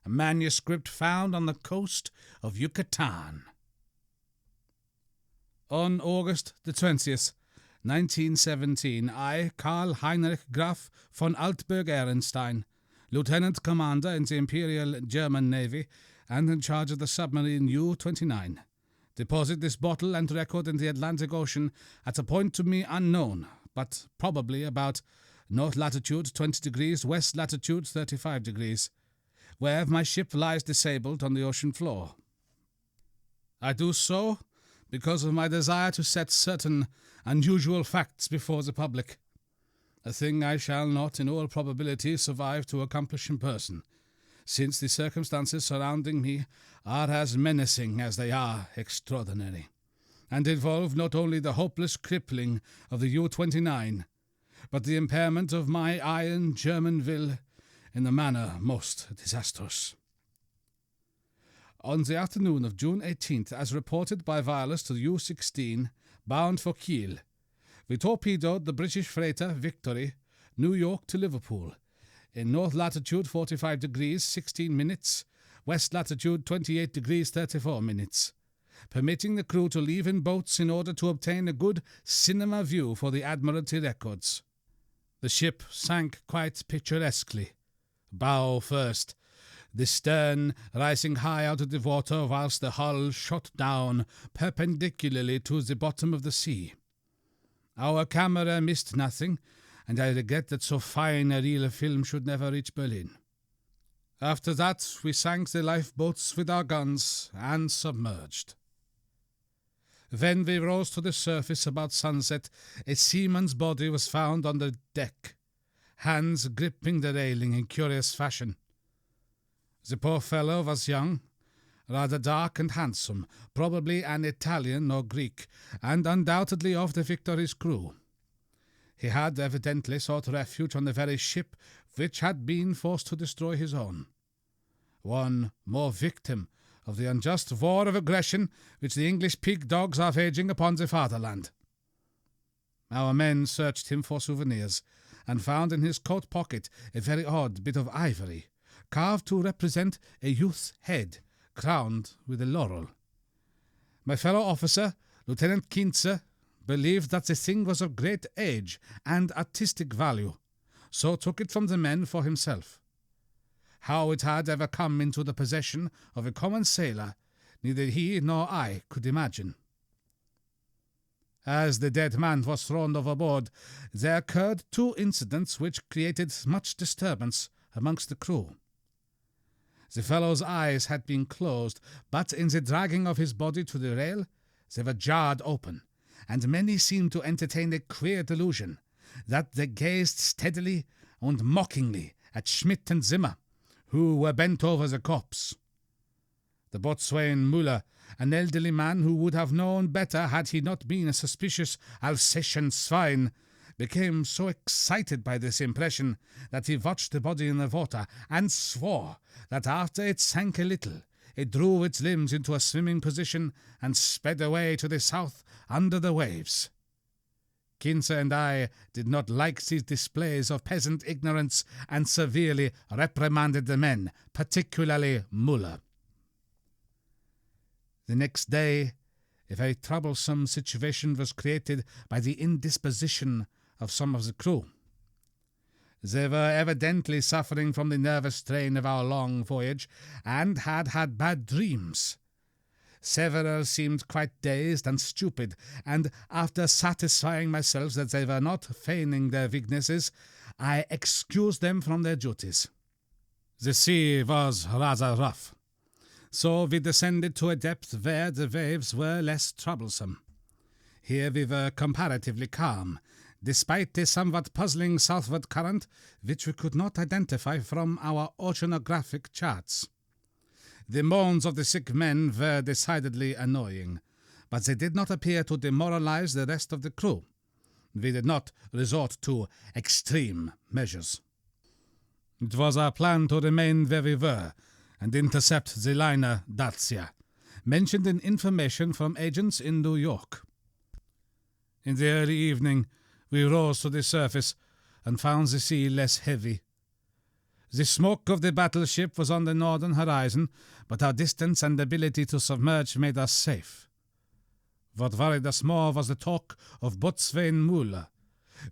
a manuscript found on the coast of Yucatan. On August the 20th, 1917, I, Karl Heinrich Graf von Altberg-Ehrenstein, Lieutenant Commander in the Imperial German Navy and in charge of the submarine U-29, deposit this bottle and record in the Atlantic Ocean at a point to me unknown, but probably about north latitude 20 degrees, west latitude 35 degrees, where my ship lies disabled on the ocean floor. I do so because of my desire to set certain unusual facts before the public, a thing I shall not, in all probability, survive to accomplish in person, since the circumstances surrounding me are as menacing as they are extraordinary, and involve not only the hopeless crippling of the U-29, but the impairment of my iron German will in the manner most disastrous. On the afternoon of June 18th, as reported by wireless to U-16, bound for Kiel, we torpedoed the British freighter Victory, New York to Liverpool, in north latitude 45 degrees 16 minutes, west latitude 28 degrees 34 minutes, permitting the crew to leave in boats in order to obtain a good cinema view for the Admiralty records. The ship sank quite picturesquely, bow first, the stern rising high out of the water whilst the hull shot down perpendicularly to the bottom of the sea. Our camera missed nothing, and I regret that so fine a reel of film should never reach Berlin. After that, we sank the lifeboats with our guns and submerged. When we rose to the surface about sunset, a seaman's body was found on the deck, hands gripping the railing in curious fashion. The poor fellow was young, rather dark and handsome, probably an Italian or Greek, and undoubtedly of the Victory's crew. He had evidently sought refuge on the very ship which had been forced to destroy his own. One more victim of the unjust war of aggression which the English pig dogs are waging upon the fatherland. Our men searched him for souvenirs, and found in his coat pocket a very odd bit of ivory, carved to represent a youth's head, crowned with a laurel. My fellow officer, Lieutenant Kintze, believed that the thing was of great age and artistic value, so took it from the men for himself. How it had ever come into the possession of a common sailor, neither he nor I could imagine. As the dead man was thrown overboard, there occurred two incidents which created much disturbance amongst the crew. The fellow's eyes had been closed, but in the dragging of his body to the rail, they were jarred open, and many seemed to entertain a queer delusion that they gazed steadily and mockingly at Schmidt and Zimmer, who were bent over the corpse. The boatswain Müller, an elderly man who would have known better had he not been a suspicious Alsatian swine, became so excited by this impression that he watched the body in the water and swore that after it sank a little, it drew its limbs into a swimming position and sped away to the south under the waves. Kintze and I did not like these displays of peasant ignorance and severely reprimanded the men, particularly Müller. The next day, a very troublesome situation was created by the indisposition of some of the crew. They were evidently suffering from the nervous strain of our long voyage, and had had bad dreams. Several seemed quite dazed and stupid, and after satisfying myself that they were not feigning their weaknesses, I excused them from their duties. The sea was rather rough, so we descended to a depth where the waves were less troublesome. Here we were comparatively calm, despite a somewhat puzzling southward current which we could not identify from our oceanographic charts. The moans of the sick men were decidedly annoying, but they did not appear to demoralize the rest of the crew. We did not resort to extreme measures. It was our plan to remain where we were and intercept the liner Dacia, mentioned in information from agents in New York. In the early evening, we rose to the surface and found the sea less heavy. The smoke of the battleship was on the northern horizon, but our distance and ability to submerge made us safe. What worried us more was the talk of Botswain Muller,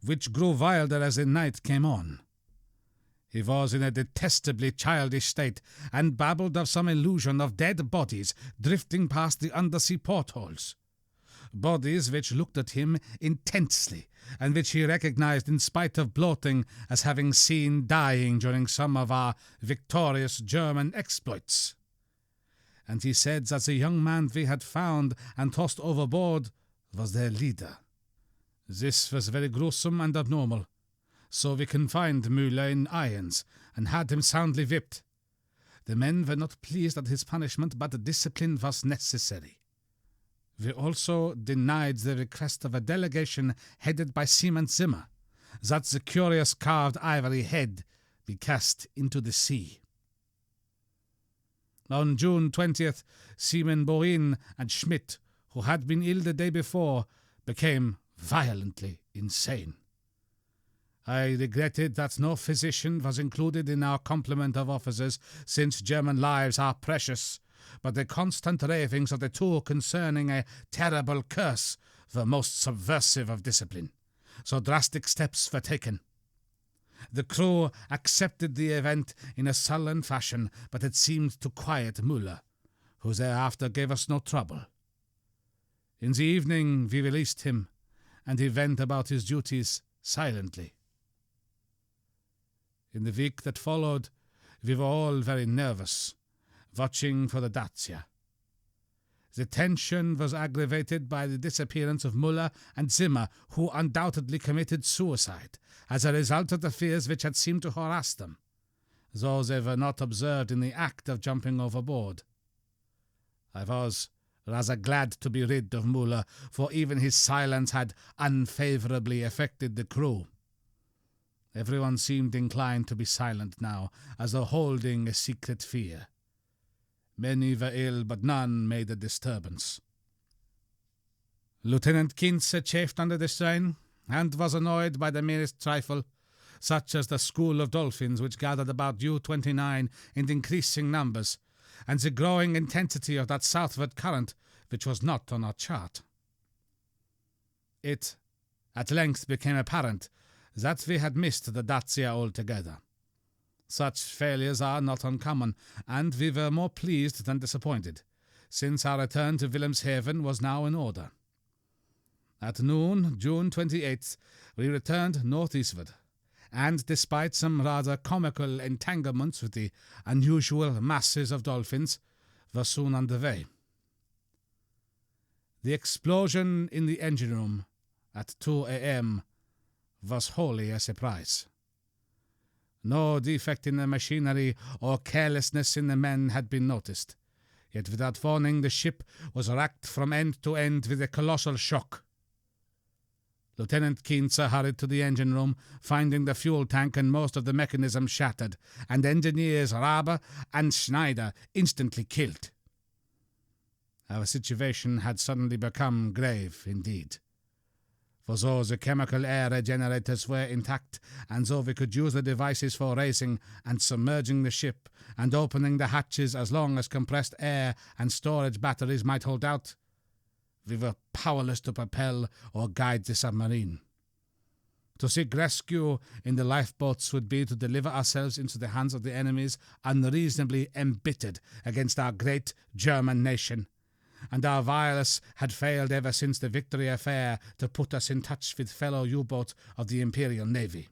which grew wilder as the night came on. He was in a detestably childish state, and babbled of some illusion of dead bodies drifting past the undersea portholes. Bodies which looked at him intensely, and which he recognized in spite of bloating as having seen dying during some of our victorious German exploits. And he said that the young man we had found and tossed overboard was their leader. This was very gruesome and abnormal, so we confined Müller in irons and had him soundly whipped. The men were not pleased at his punishment, but discipline was necessary. We also denied the request of a delegation headed by Seaman Zimmer, that the curious carved ivory head be cast into the sea. On June 20th, Seamen Borin and Schmidt, who had been ill the day before, became violently insane. I regretted that no physician was included in our complement of officers, since German lives are precious, but the constant ravings of the two concerning a terrible curse were most subversive of discipline, so drastic steps were taken. The crew accepted the event in a sullen fashion, but it seemed to quiet Müller, who thereafter gave us no trouble. In the evening we released him, and he went about his duties silently. In the week that followed, we were all very nervous, watching for the Dacia. The tension was aggravated by the disappearance of Müller and Zimmer, who undoubtedly committed suicide as a result of the fears which had seemed to harass them, though they were not observed in the act of jumping overboard. I was rather glad to be rid of Müller, for even his silence had unfavorably affected the crew. Everyone seemed inclined to be silent now, as though holding a secret fear. Many were ill, but none made a disturbance. Lieutenant Kintze chafed under the strain, and was annoyed by the merest trifle, such as the school of dolphins which gathered about U-29 in increasing numbers, and the growing intensity of that southward current which was not on our chart. It at length became apparent that we had missed the Dacia altogether. Such failures are not uncommon, and we were more pleased than disappointed, since our return to Wilhelmshaven was now in order. At noon, June 28th, we returned northeastward, and despite some rather comical entanglements with the unusual masses of dolphins, were soon under way. The explosion in the engine room at 2 a.m. was wholly a surprise. No defect in the machinery or carelessness in the men had been noticed, yet without warning the ship was racked from end to end with a colossal shock. Lieutenant Kintze hurried to the engine room, finding the fuel tank and most of the mechanism shattered, and engineers Rabe and Schneider instantly killed. Our situation had suddenly become grave indeed. For though the chemical air generators were intact, and though we could use the devices for raising and submerging the ship, and opening the hatches as long as compressed air and storage batteries might hold out, we were powerless to propel or guide the submarine. To seek rescue in the lifeboats would be to deliver ourselves into the hands of the enemies unreasonably embittered against our great German nation, and our wireless had failed ever since the Victory affair to put us in touch with fellow U-boats of the Imperial Navy.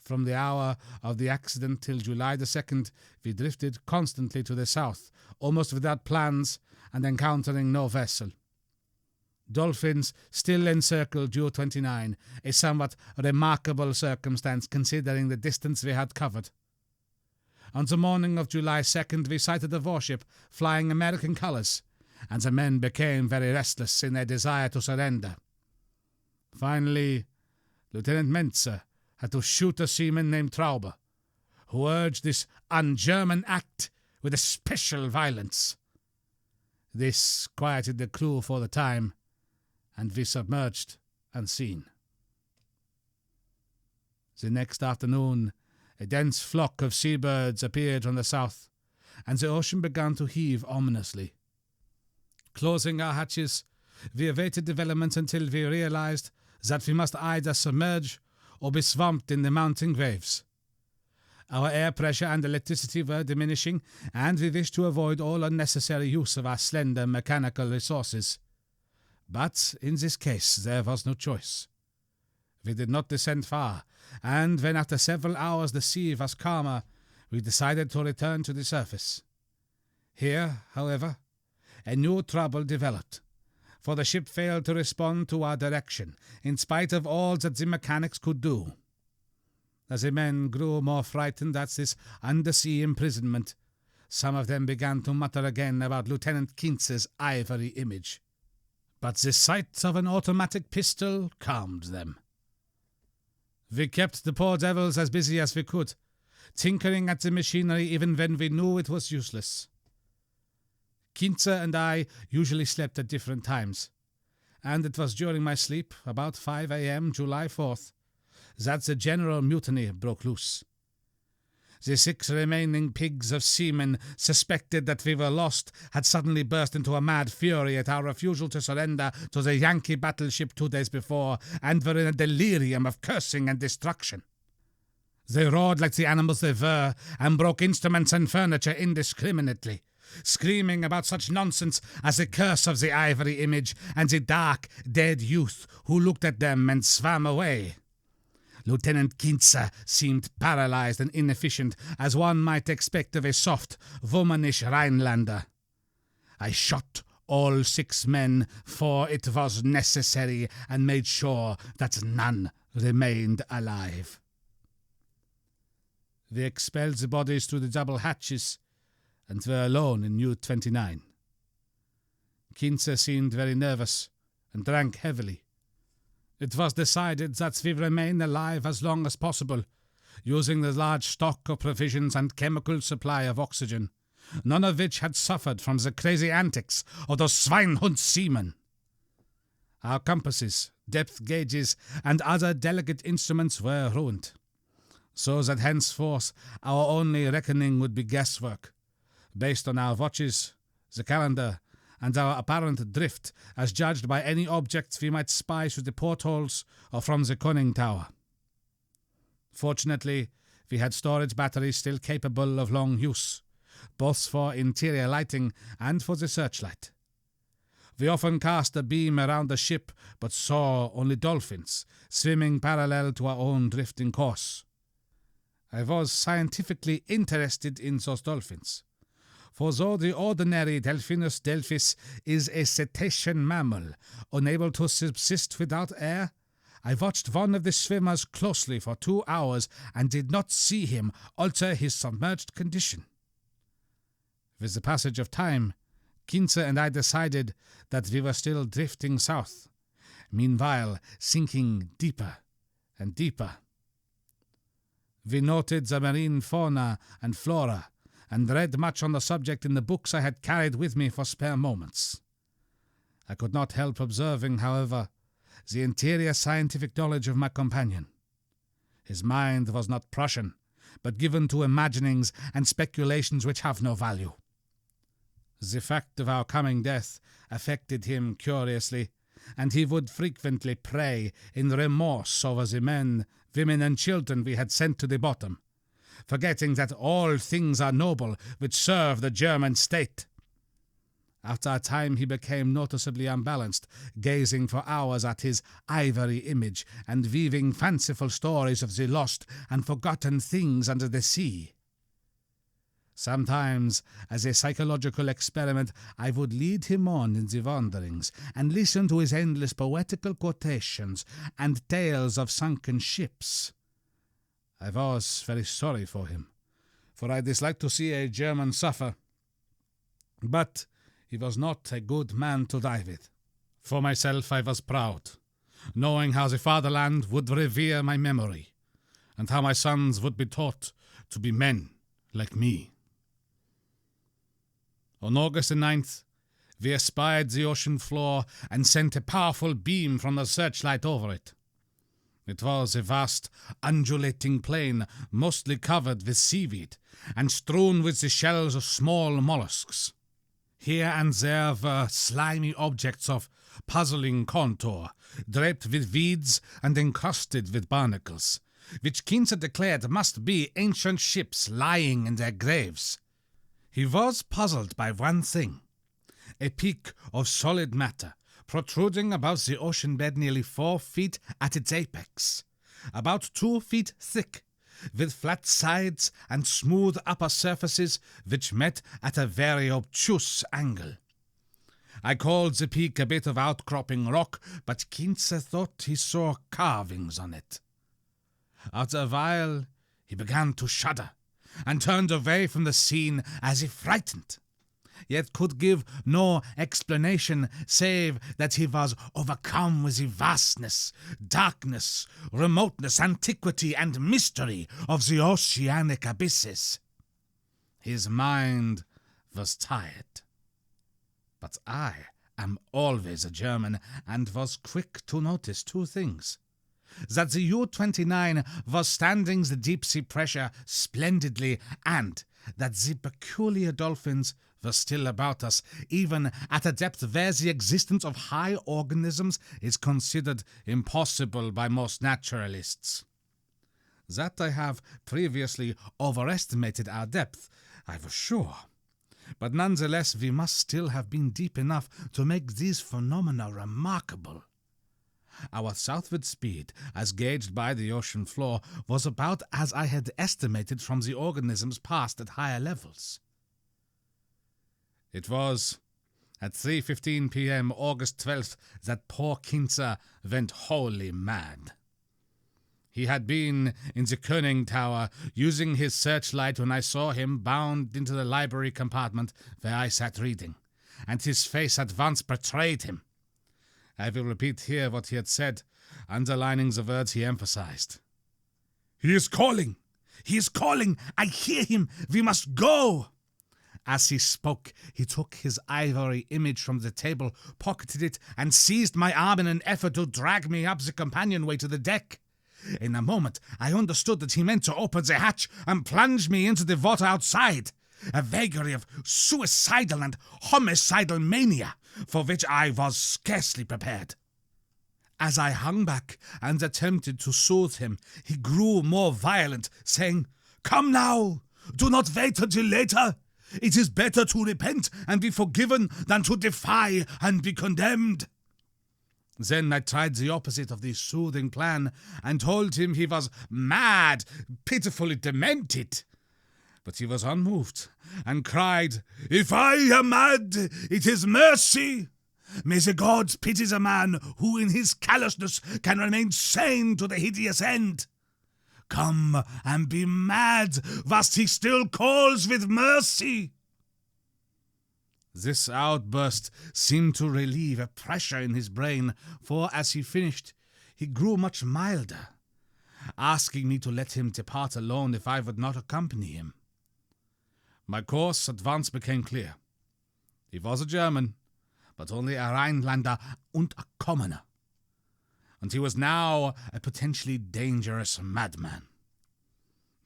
From the hour of the accident till July the 2nd, we drifted constantly to the south, almost without plans, and encountering no vessel. Dolphins still encircled U-29, a somewhat remarkable circumstance considering the distance we had covered. On the morning of July 2nd, we sighted a warship flying American colors, and the men became very restless in their desire to surrender. Finally, Lieutenant Mentzer had to shoot a seaman named Traube, who urged this un-German act with especial violence. This quieted the crew for the time, and we submerged unseen. The next afternoon, A dense flock of seabirds appeared from the south, and the ocean began to heave ominously. Closing our hatches, we awaited developments until we realized that we must either submerge or be swamped in the mounting waves. Our air pressure and electricity were diminishing, and we wished to avoid all unnecessary use of our slender mechanical resources. But in this case there was no choice. We did not descend far, and when after several hours the sea was calmer, we decided to return to the surface. Here, however, a new trouble developed, for the ship failed to respond to our direction, in spite of all that the mechanics could do. As the men grew more frightened at this undersea imprisonment, some of them began to mutter again about Lieutenant Kintz's ivory image. But the sight of an automatic pistol calmed them. We kept the poor devils as busy as we could, tinkering at the machinery even when we knew it was useless. Kintze and I usually slept at different times, and it was during my sleep, about 5 a.m. July 4th, that the general mutiny broke loose. The 6 remaining pigs of seamen, suspected that we were lost, had suddenly burst into a mad fury at our refusal to surrender to the Yankee battleship 2 days before, and were in a delirium of cursing and destruction. They roared like the animals they were, and broke instruments and furniture indiscriminately, screaming about such nonsense as the curse of the ivory image and the dark, dead youth who looked at them and swam away. Lieutenant Kintze seemed paralyzed and inefficient, as one might expect of a soft, womanish Rhinelander. I shot all 6 men, for it was necessary, and made sure that none remained alive. We expelled the bodies through the double hatches, and were alone in U-29. Kintze seemed very nervous, and drank heavily. It was decided that we remain alive as long as possible, using the large stock of provisions and chemical supply of oxygen, none of which had suffered from the crazy antics of those Schweinhund seamen. Our compasses, depth gauges, and other delicate instruments were ruined, so that henceforth our only reckoning would be guesswork, based on our watches, the calendar, and our apparent drift as judged by any objects we might spy through the portholes or from the conning tower. Fortunately, we had storage batteries still capable of long use, both for interior lighting and for the searchlight. We often cast a beam around the ship, but saw only dolphins, swimming parallel to our own drifting course. I was scientifically interested in those dolphins, for though the ordinary Delphinus delphis is a cetacean mammal, unable to subsist without air, I watched one of the swimmers closely for 2 hours and did not see him alter his submerged condition. With the passage of time, Kintze and I decided that we were still drifting south, meanwhile sinking deeper and deeper. We noted the marine fauna and flora, and read much on the subject in the books I had carried with me for spare moments. I could not help observing, however, the interior scientific knowledge of my companion. His mind was not Prussian, but given to imaginings and speculations which have no value. The fact of our coming death affected him curiously, and he would frequently pray in remorse over the men, women, and children we had sent to the bottom, forgetting that all things are noble which serve the German state. After a time he became noticeably unbalanced, gazing for hours at his ivory image and weaving fanciful stories of the lost and forgotten things under the sea. Sometimes, as a psychological experiment, I would lead him on in the wanderings and listen to his endless poetical quotations and tales of sunken ships. I was very sorry for him, for I disliked to see a German suffer. But he was not a good man to die with. For myself I was proud, knowing how the fatherland would revere my memory, and how my sons would be taught to be men like me. On August the 9th, we espied the ocean floor and sent a powerful beam from the searchlight over it. It was a vast, undulating plain, mostly covered with seaweed, and strewn with the shells of small mollusks. Here and there were slimy objects of puzzling contour, draped with weeds and encrusted with barnacles, which Kinzer declared must be ancient ships lying in their graves. He was puzzled by one thing: a peak of solid matter, protruding above the ocean bed nearly 4 feet at its apex, about 2 feet thick, with flat sides and smooth upper surfaces which met at a very obtuse angle. I called the peak a bit of outcropping rock, but Kinzer thought he saw carvings on it. After a while he began to shudder, and turned away from the scene as if frightened, yet could give no explanation save that he was overcome with the vastness, darkness, remoteness, antiquity, and mystery of the oceanic abysses. His mind was tired. But I am always a German, and was quick to notice 2 things: that the U-29 was standing the deep-sea pressure splendidly, and that the peculiar dolphins were still about us, even at a depth where the existence of high organisms is considered impossible by most naturalists. That I have previously overestimated our depth, I was sure, but nonetheless we must still have been deep enough to make these phenomena remarkable. Our southward speed, as gauged by the ocean floor, was about as I had estimated from the organisms passed at higher levels. It was at 3:15 p.m. August 12th that poor Kinzer went wholly mad. He had been in the Koenig Tower using his searchlight when I saw him bound into the library compartment where I sat reading, and his face at once betrayed him. I will repeat here what he had said, underlining the words he emphasized. "He is calling! He is calling! I hear him! We must go!" As he spoke, he took his ivory image from the table, pocketed it, and seized my arm in an effort to drag me up the companionway to the deck. In a moment, I understood that he meant to open the hatch and plunge me into the water outside, a vagary of suicidal and homicidal mania for which I was scarcely prepared. As I hung back and attempted to soothe him, he grew more violent, saying, "Come now! Do not wait until later! It is better to repent and be forgiven than to defy and be condemned." Then I tried the opposite of the soothing plan, and told him he was mad, pitifully demented. But he was unmoved, and cried, "If I am mad, it is mercy! May the gods pity the man who in his callousness can remain sane to the hideous end! Come and be mad, whilst he still calls with mercy!" This outburst seemed to relieve a pressure in his brain, for as he finished, he grew much milder, asking me to let him depart alone if I would not accompany him. My course at once became clear. He was a German, but only a Rhinelander and a commoner, and he was now a potentially dangerous madman.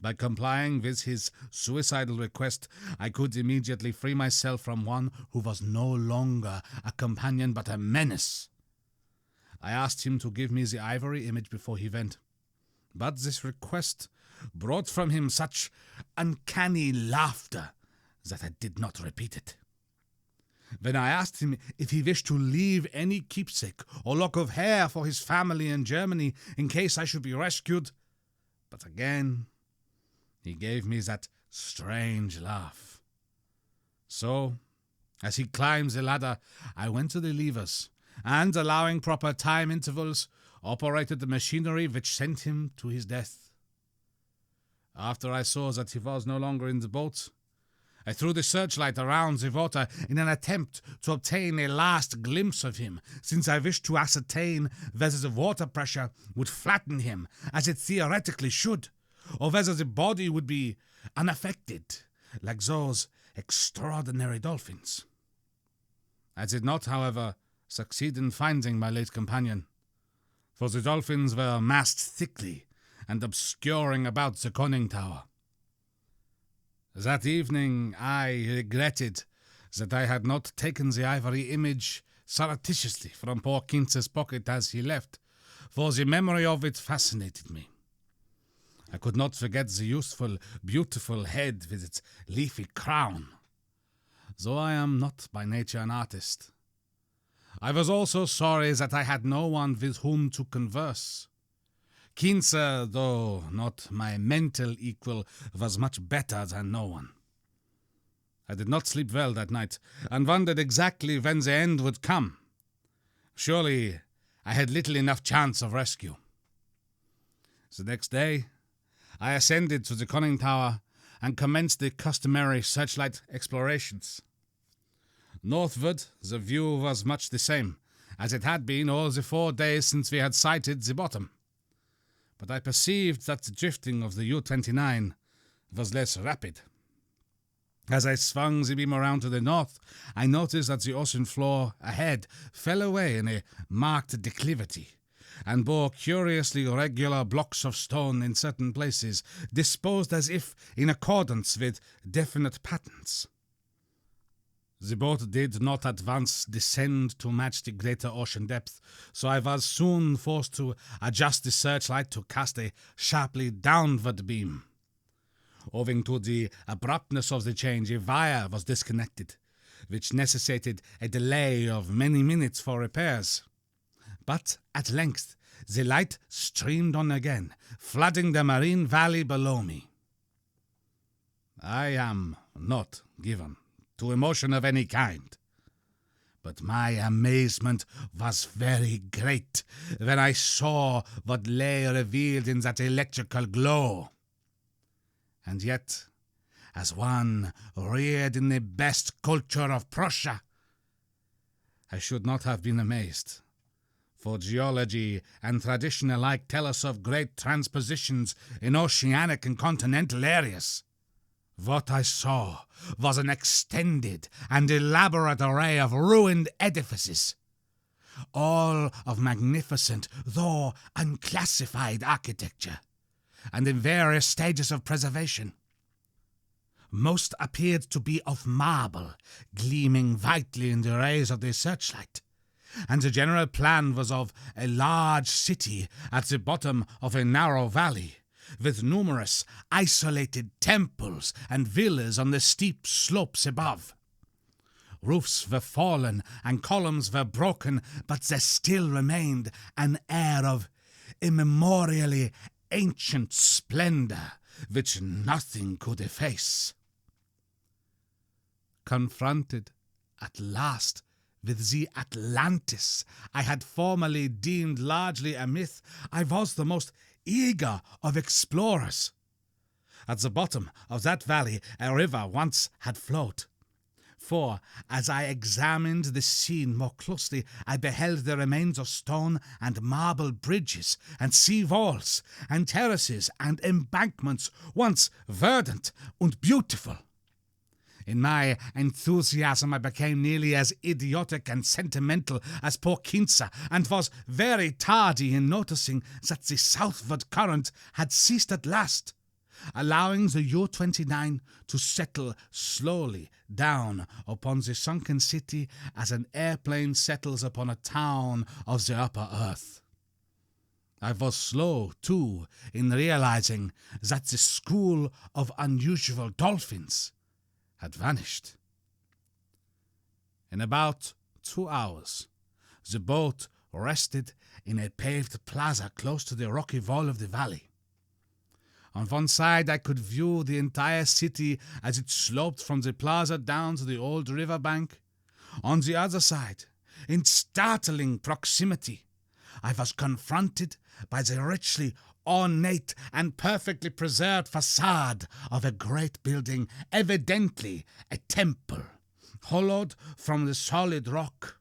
By complying with his suicidal request, I could immediately free myself from one who was no longer a companion but a menace. I asked him to give me the ivory image before he went, but this request brought from him such uncanny laughter that I did not repeat it. When I asked him if he wished to leave any keepsake or lock of hair for his family in Germany in case I should be rescued, but again he gave me that strange laugh. So, as he climbed the ladder, I went to the levers, and, allowing proper time intervals, operated the machinery which sent him to his death. After I saw that he was no longer in the boat, I threw the searchlight around the water in an attempt to obtain a last glimpse of him, since I wished to ascertain whether the water pressure would flatten him, as it theoretically should, or whether the body would be unaffected, like those extraordinary dolphins. I did not, however, succeed in finding my late companion, for the dolphins were massed thickly and obscuring about the conning tower. That evening I regretted that I had not taken the ivory image surreptitiously from poor Kinz's pocket as he left, for the memory of it fascinated me. I could not forget the useful, beautiful head with its leafy crown, though I am not by nature an artist. I was also sorry that I had no one with whom to converse. Kinzer, though not my mental equal, was much better than no one. I did not sleep well that night, and wondered exactly when the end would come. Surely I had little enough chance of rescue. The next day, I ascended to the conning tower and commenced the customary searchlight explorations. Northward, the view was much the same, as it had been all the 4 days since we had sighted the bottom. But I perceived that the drifting of the U-29 was less rapid. As I swung the beam around to the north, I noticed that the ocean floor ahead fell away in a marked declivity, and bore curiously regular blocks of stone in certain places, disposed as if in accordance with definite patterns. The boat did not at once descend to match the greater ocean depth, so I was soon forced to adjust the searchlight to cast a sharply downward beam. Owing to the abruptness of the change, a wire was disconnected, which necessitated a delay of many minutes for repairs. But at length the light streamed on again, flooding the marine valley below me. I am not given to emotion of any kind, but my amazement was very great when I saw what lay revealed in that electrical glow. And yet, as one reared in the best culture of Prussia, I should not have been amazed, for geology and tradition alike tell us of great transpositions in oceanic and continental areas. What I saw was an extended and elaborate array of ruined edifices, all of magnificent though unclassified architecture, and in various stages of preservation. Most appeared to be of marble, gleaming whitely in the rays of the searchlight, and the general plan was of a large city at the bottom of a narrow valley, with numerous isolated temples and villas on the steep slopes above. Roofs were fallen and columns were broken, but there still remained an air of immemorially ancient splendor which nothing could efface. Confronted at last with the Atlantis I had formerly deemed largely a myth, I was the most eager of explorers. At the bottom of that valley a river once had flowed, for as I examined the scene more closely, I beheld the remains of stone and marble bridges and sea walls and terraces and embankments once verdant and beautiful. In my enthusiasm I became nearly as idiotic and sentimental as poor Kinza, and was very tardy in noticing that the southward current had ceased at last, allowing the U-29 to settle slowly down upon the sunken city as an airplane settles upon a town of the upper earth. I was slow, too, in realizing that the school of unusual dolphins had vanished. In about 2 hours, the boat rested in a paved plaza close to the rocky wall of the valley. On one side I could view the entire city as it sloped from the plaza down to the old river bank. On the other side, in startling proximity, I was confronted by the richly ornate and perfectly preserved facade of a great building, evidently a temple, hollowed from the solid rock.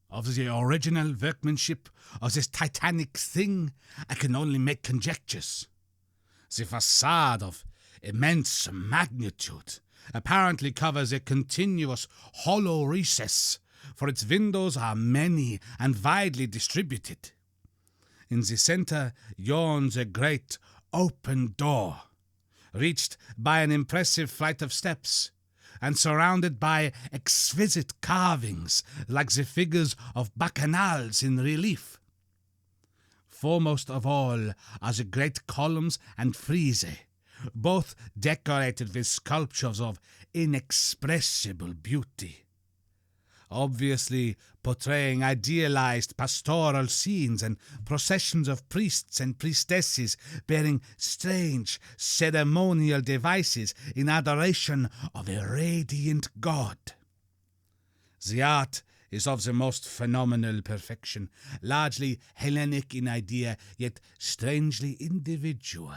Of the original workmanship of this titanic thing, I can only make conjectures. The facade, of immense magnitude, apparently covers a continuous hollow recess, for its windows are many and widely distributed. In the center yawns a great open door, reached by an impressive flight of steps, and surrounded by exquisite carvings like the figures of bacchanals in relief. Foremost of all are the great columns and frieze, both decorated with sculptures of inexpressible beauty, obviously portraying idealized pastoral scenes and processions of priests and priestesses bearing strange ceremonial devices in adoration of a radiant god. The art is of the most phenomenal perfection, largely Hellenic in idea, yet strangely individual.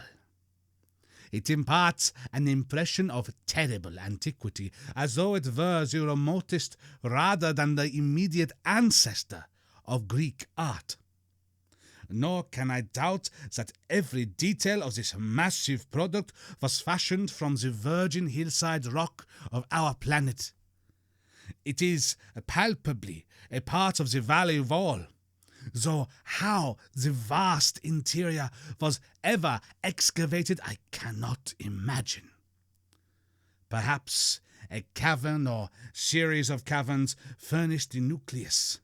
It imparts an impression of terrible antiquity, as though it were the remotest rather than the immediate ancestor of Greek art. Nor can I doubt that every detail of this massive product was fashioned from the virgin hillside rock of our planet. It is palpably a part of the valley wall, though how the vast interior was ever excavated I cannot imagine. Perhaps a cavern or series of caverns furnished the nucleus.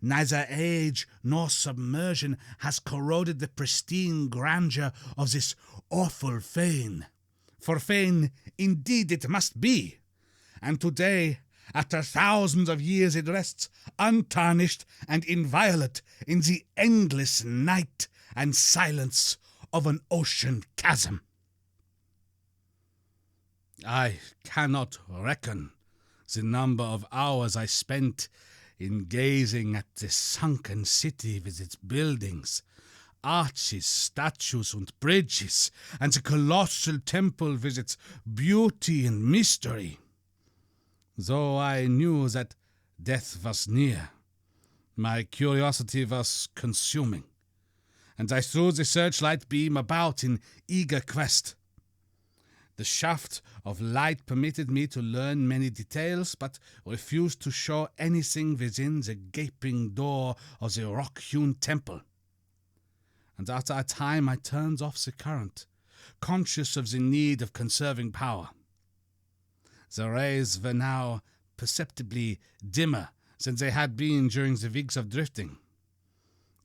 Neither age nor submersion has corroded the pristine grandeur of this awful fane, for fane indeed it must be, and today, after thousands of years, it rests untarnished and inviolate in the endless night and silence of an ocean chasm. I cannot reckon the number of hours I spent in gazing at the sunken city with its buildings, arches, statues, and bridges, and the colossal temple with its beauty and mystery. Though I knew that death was near, my curiosity was consuming, and I threw the searchlight beam about in eager quest. The shaft of light permitted me to learn many details, but refused to show anything within the gaping door of the rock-hewn temple. And after a time I turned off the current, conscious of the need of conserving power. The rays were now perceptibly dimmer than they had been during the weeks of drifting,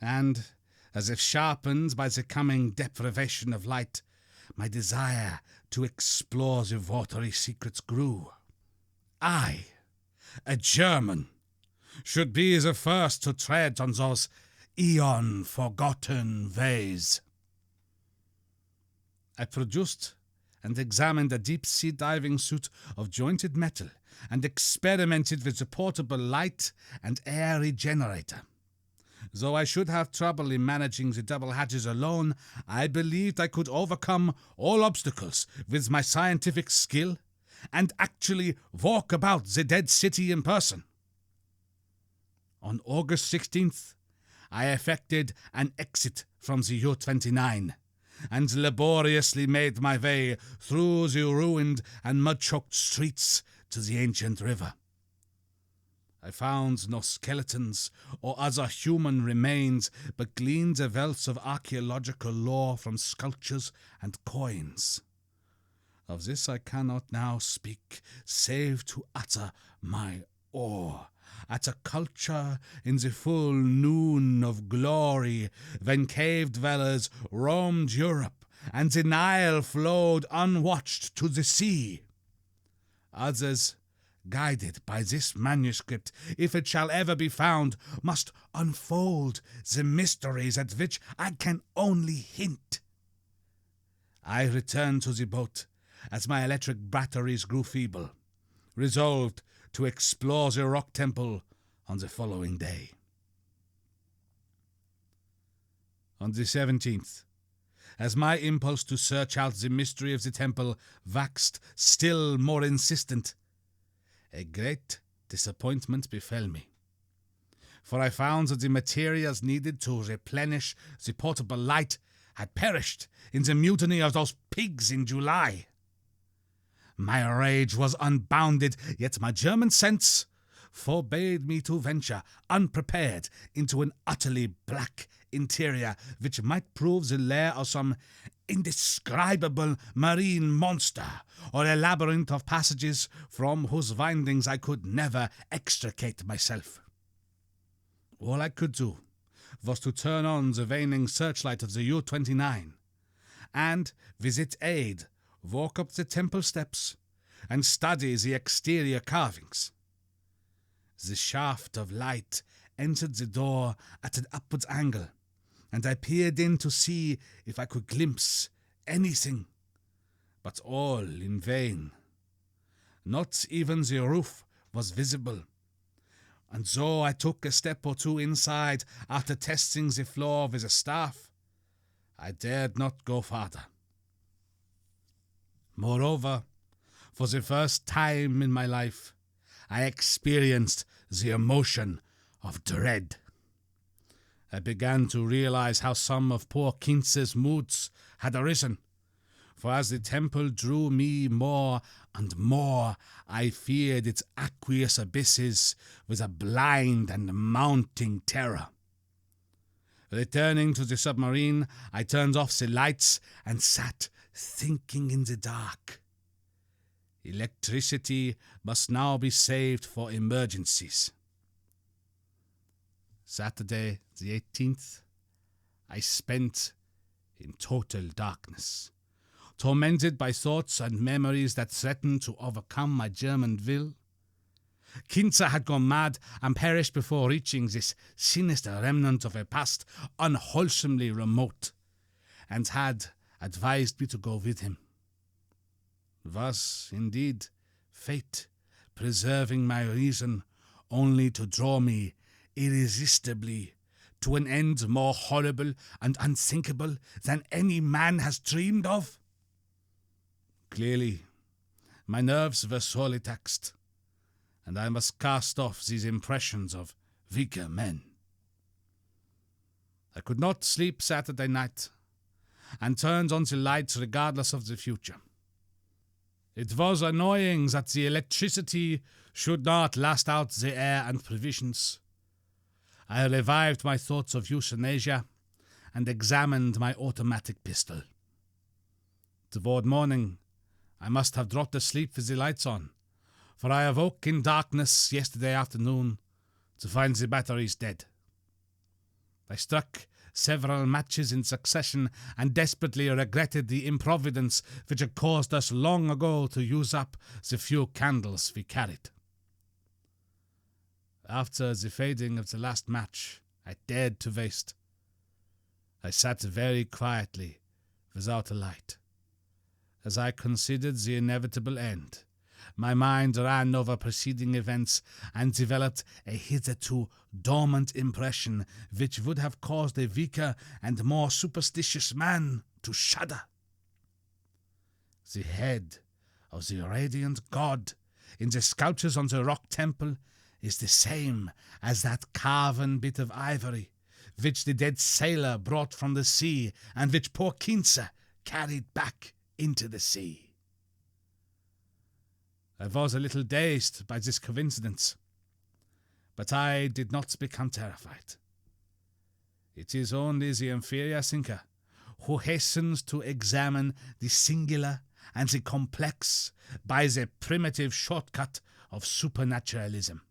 and, as if sharpened by the coming deprivation of light, my desire to explore the watery secrets grew. I, a German, should be the first to tread on those eon-forgotten ways. I produced and examined a deep-sea diving suit of jointed metal and experimented with the portable light and air regenerator. Though I should have trouble in managing the double hatches alone, I believed I could overcome all obstacles with my scientific skill and actually walk about the dead city in person. On August 16th, I effected an exit from the U-29 and laboriously made my way through the ruined and mud-choked streets to the ancient river. I found no skeletons or other human remains, but gleaned the wealth of archaeological lore from sculptures and coins. Of this I cannot now speak, save to utter my awe at a culture in the full noon of glory, when cave dwellers roamed Europe and the Nile flowed unwatched to the sea. Others, guided by this manuscript, if it shall ever be found, must unfold the mysteries at which I can only hint. I returned to the boat as my electric batteries grew feeble, resolved to explore the rock temple on the following day. On the 17th, as my impulse to search out the mystery of the temple waxed still more insistent, a great disappointment befell me, for I found that the materials needed to replenish the portable light had perished in the mutiny of those pigs in July. My rage was unbounded, yet my German sense forbade me to venture unprepared into an utterly black interior which might prove the lair of some indescribable marine monster, or a labyrinth of passages from whose windings I could never extricate myself. All I could do was to turn on the waning searchlight of the U-29 and, with its aid, walk up the temple steps and study the exterior carvings. The shaft of light entered the door at an upwards angle, and I peered in to see if I could glimpse anything, but all in vain. Not even the roof was visible, and though I took a step or two inside after testing the floor with a staff, I dared not go farther. Moreover, for the first time in my life, I experienced the emotion of dread. I began to realize how some of poor Kinse's moods had arisen, for as the temple drew me more and more, I feared its aqueous abysses with a blind and mounting terror. Returning to the submarine, I turned off the lights and sat thinking in the dark. Electricity must now be saved for emergencies. Saturday, the 18th, I spent in total darkness, tormented by thoughts and memories that threatened to overcome my German will. Kinse had gone mad and perished before reaching this sinister remnant of a past unwholesomely remote, and had advised me to go with him. Was, indeed, fate preserving my reason only to draw me irresistibly to an end more horrible and unthinkable than any man has dreamed of? Clearly, my nerves were sorely taxed, and I must cast off these impressions of weaker men. I could not sleep Saturday night, and turned on the lights regardless of the future. It was annoying that the electricity should not last out the air and provisions. I revived my thoughts of euthanasia and examined my automatic pistol. Toward morning, I must have dropped asleep with the lights on, for I awoke in darkness yesterday afternoon to find the batteries dead. I struck several matches in succession and desperately regretted the improvidence which had caused us long ago to use up the few candles we carried. After the fading of the last match I dared to waste, I sat very quietly without a light. As I considered the inevitable end, my mind ran over preceding events and developed a hitherto dormant impression which would have caused a weaker and more superstitious man to shudder. The head of the radiant god in the sculptures on the rock temple is the same as that carven bit of ivory which the dead sailor brought from the sea and which poor Kinse carried back into the sea. I was a little dazed by this coincidence, but I did not become terrified. It is only the inferior thinker who hastens to examine the singular and the complex by the primitive shortcut of supernaturalism.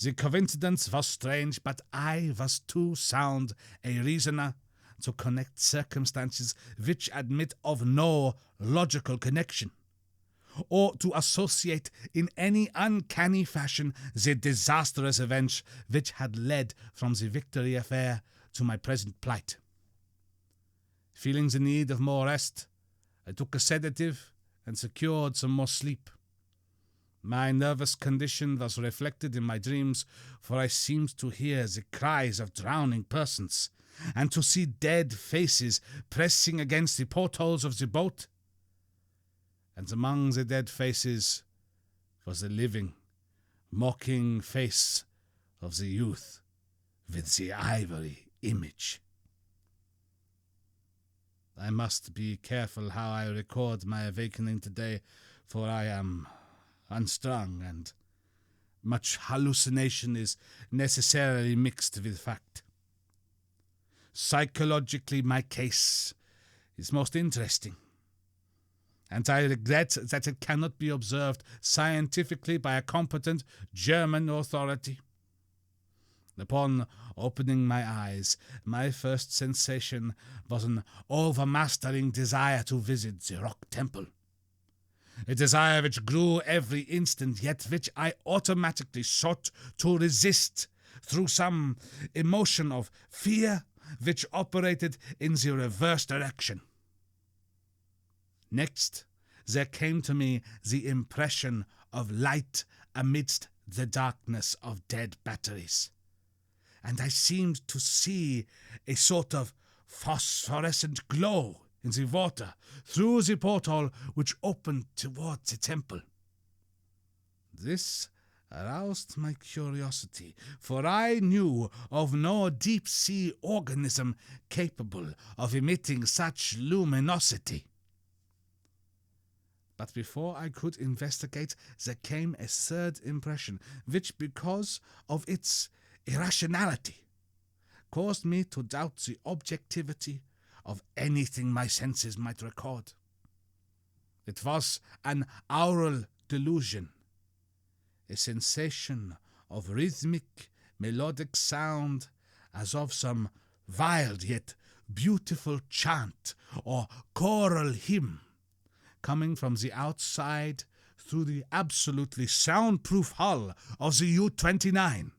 The coincidence was strange, but I was too sound a reasoner to connect circumstances which admit of no logical connection, or to associate in any uncanny fashion the disastrous events which had led from the Victory affair to my present plight. Feeling the need of more rest, I took a sedative and secured some more sleep. My nervous condition was reflected in my dreams, for I seemed to hear the cries of drowning persons, and to see dead faces pressing against the portholes of the boat. And among the dead faces was the living, mocking face of the youth with the ivory image. I must be careful how I record my awakening today, for I am unstrung, and much hallucination is necessarily mixed with fact. Psychologically, my case is most interesting, and I regret that it cannot be observed scientifically by a competent German authority. Upon opening my eyes, my first sensation was an overmastering desire to visit the rock temple. A desire which grew every instant, yet which I automatically sought to resist through some emotion of fear which operated in the reverse direction. Next, there came to me the impression of light amidst the darkness of dead batteries, and I seemed to see a sort of phosphorescent glow in the water through the porthole which opened toward the temple. This aroused my curiosity, for I knew of no deep-sea organism capable of emitting such luminosity. But before I could investigate, there came a third impression, which, because of its irrationality, caused me to doubt the objectivity of anything my senses might record. It was an aural delusion, a sensation of rhythmic, melodic sound, as of some wild yet beautiful chant or choral hymn, coming from the outside through the absolutely soundproof hull of the U-29.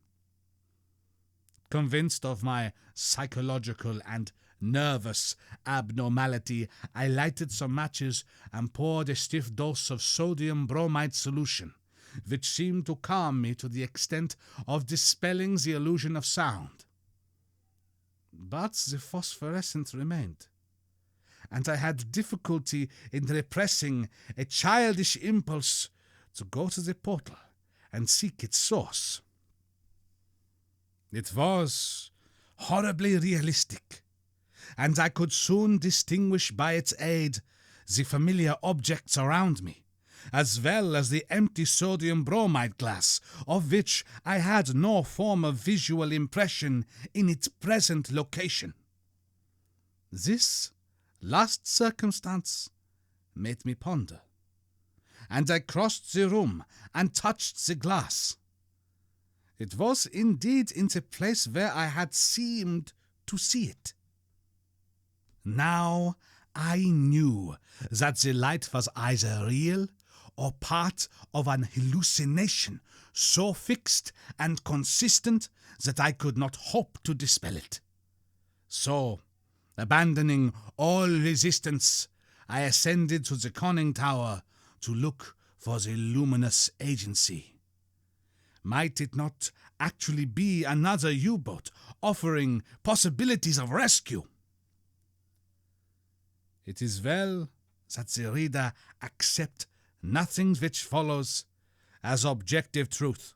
Convinced of my psychological and nervous abnormality, I lighted some matches and poured a stiff dose of sodium bromide solution, which seemed to calm me to the extent of dispelling the illusion of sound. But the phosphorescence remained, and I had difficulty in repressing a childish impulse to go to the portal and seek its source. It was horribly realistic, and I could soon distinguish by its aid the familiar objects around me, as well as the empty sodium bromide glass, of which I had no former visual impression in its present location. This last circumstance made me ponder, and I crossed the room and touched the glass. It was indeed in the place where I had seemed to see it. Now I knew that the light was either real or part of an hallucination so fixed and consistent that I could not hope to dispel it. So, abandoning all resistance, I ascended to the conning tower to look for the luminous agency. Might it not actually be another U-boat offering possibilities of rescue? It is well that the reader accept nothing which follows as objective truth.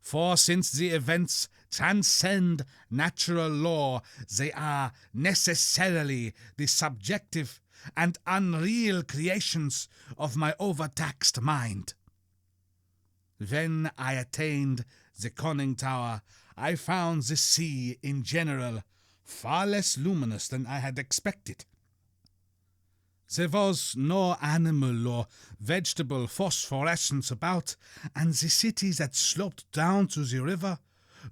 For since the events transcend natural law, they are necessarily the subjective and unreal creations of my overtaxed mind. When I attained the conning tower, I found the sea in general far less luminous than I had expected. There was no animal or vegetable phosphorescence about, and the city that sloped down to the river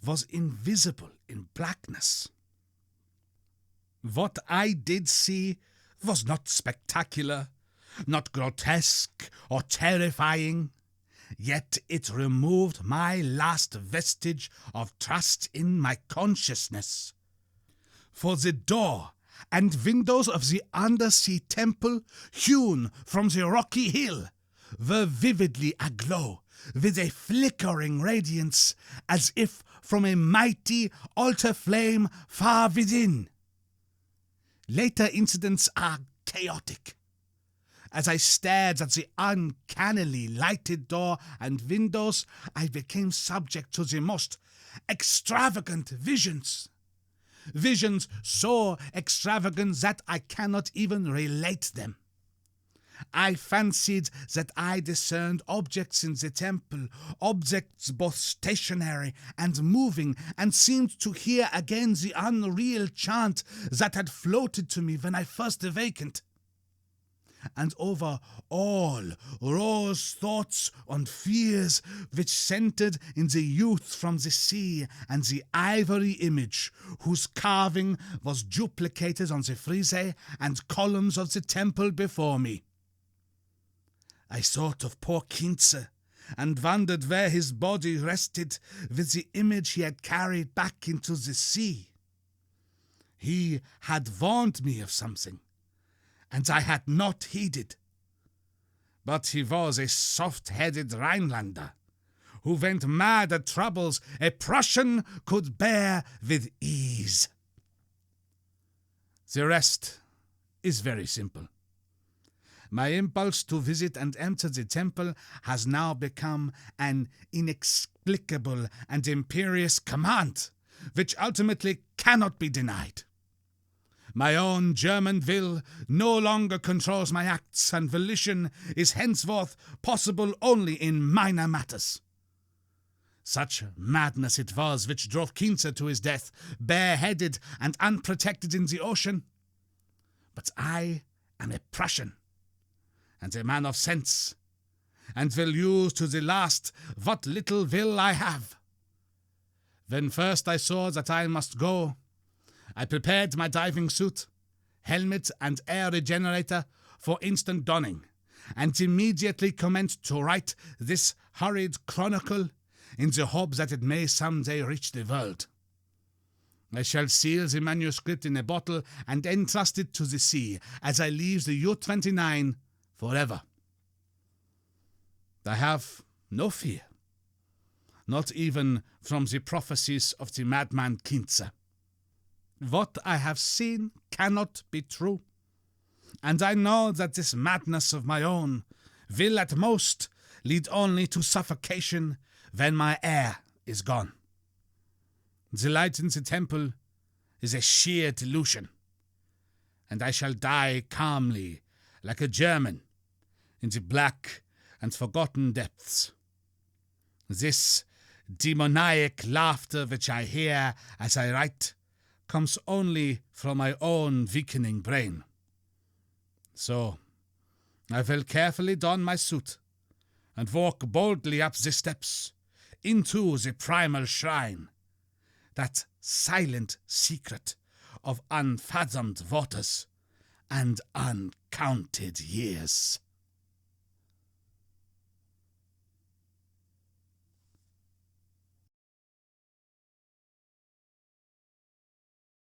was invisible in blackness. What I did see was not spectacular, not grotesque or terrifying, yet it removed my last vestige of trust in my consciousness. For the door and windows of the undersea temple, hewn from the rocky hill, were vividly aglow with a flickering radiance as if from a mighty altar flame far within. Later incidents are chaotic. As I stared at the uncannily lighted door and windows, I became subject to the most extravagant visions. Visions so extravagant that I cannot even relate them. I fancied that I discerned objects in the temple, objects both stationary and moving, and seemed to hear again the unreal chant that had floated to me when I first awakened. And over all rose thoughts and fears which centered in the youth from the sea and the ivory image whose carving was duplicated on the frieze and columns of the temple before me. I thought of poor Kinze and wondered where his body rested with the image he had carried back into the sea. He had warned me of something, and I had not heeded. But he was a soft-headed Rhinelander, who went mad at troubles a Prussian could bear with ease. The rest is very simple. My impulse to visit and enter the temple has now become an inexplicable and imperious command, which ultimately cannot be denied. My own German will no longer controls my acts, and volition is henceforth possible only in minor matters. Such madness it was which drove Kinze to his death, bareheaded and unprotected in the ocean. But I am a Prussian, and a man of sense, and will use to the last what little will I have. When first I saw that I must go, I prepared my diving suit, helmet, and air regenerator for instant donning, and immediately commenced to write this hurried chronicle in the hope that it may someday reach the world. I shall seal the manuscript in a bottle and entrust it to the sea as I leave the U-29 forever. I have no fear, not even from the prophecies of the madman Kinze. What I have seen cannot be true, and I know that this madness of my own will at most lead only to suffocation when my air is gone. The light in the temple is a sheer delusion, and I shall die calmly like a German in the black and forgotten depths. This demoniac laughter which I hear as I write comes only from my own weakening brain. So, I will carefully don my suit and walk boldly up the steps into the primal shrine, that silent secret of unfathomed waters and uncounted years.